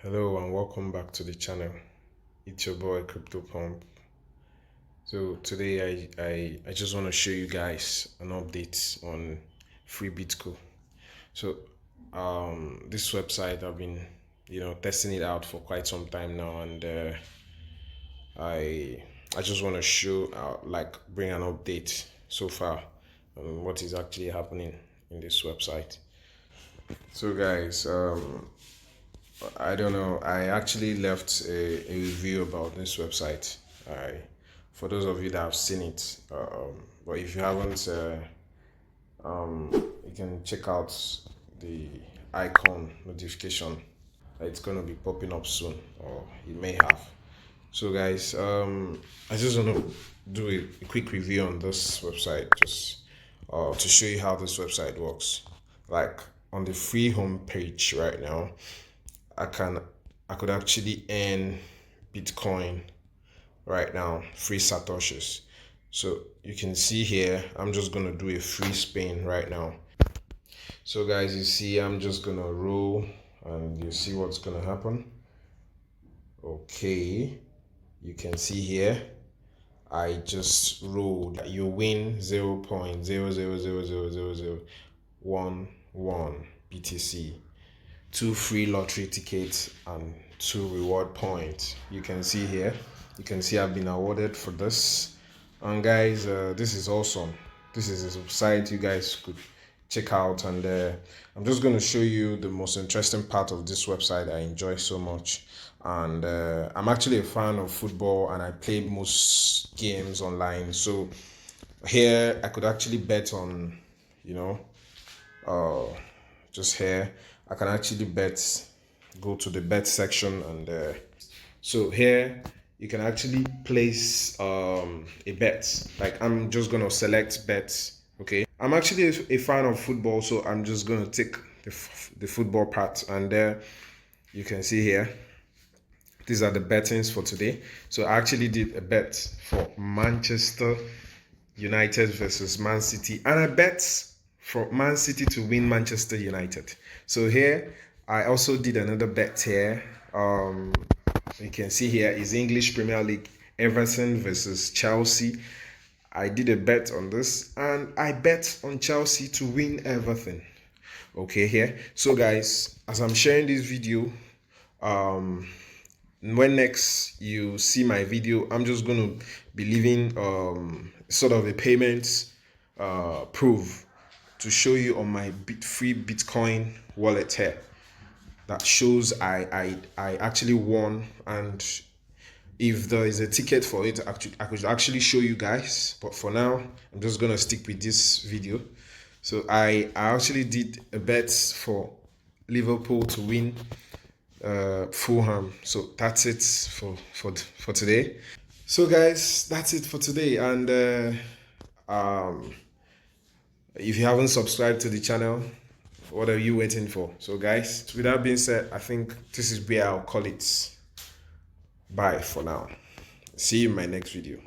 Hello and welcome back to the channel. It's your boy Crypto Pump. So today I just want to show you guys an update on Free Bitco. So this website I've been testing it out for quite some time now, and I just want to show bring an update so far on what is actually happening in this website. So guys, I don't know. I actually left a review about this website. For those of you that have seen it, but if you haven't, you can check out the icon notification. It's gonna be popping up soon, or it may have. So, guys, I just want to do a quick review on this website, just to show you how this website works. Like on the free home page right now, I could actually earn Bitcoin right now, free Satoshis. So you can see here, I'm just gonna do a free spin right now. So guys, you see I'm just gonna roll and you see what's gonna happen. Okay, you can see here I just rolled. You win 0.00000011 BTC, 2 free lottery tickets and 2 reward points. You can see here, you can see I've been awarded for this. And guys, this is awesome. This is a website you guys could check out, and I'm just going to show you the most interesting part of this website I enjoy so much. And I'm actually a fan of football and I play most games online, so here I could actually bet on, just here I can actually bet, go to the bet section, and so here you can actually place a bet. Like I'm just gonna select bets. Okay, I'm actually a fan of football, so I'm just gonna take the football part, and there you can see here these are the bettings for today. So I actually did a bet for Manchester United versus Man City, and I bet for Man City to win Manchester United. So here I also did another bet here. You can see here is English Premier League, Everton versus Chelsea. I did a bet on this and I bet on Chelsea to win Everton. Okay, here. So guys, as I'm sharing this video, when next you see my video, I'm just going to be leaving sort of a payment proof to show you on my free Bitcoin wallet here that shows I actually won. And if there is a ticket for it, I could actually show you guys, but for now I'm just gonna stick with this video. So I actually did a bet for Liverpool to win Fulham. So that's it for today. So guys, that's it for today. And if you haven't subscribed to the channel, what are you waiting for? So guys, with that being said, I think this is where I'll call it bye for now. See you in my next video.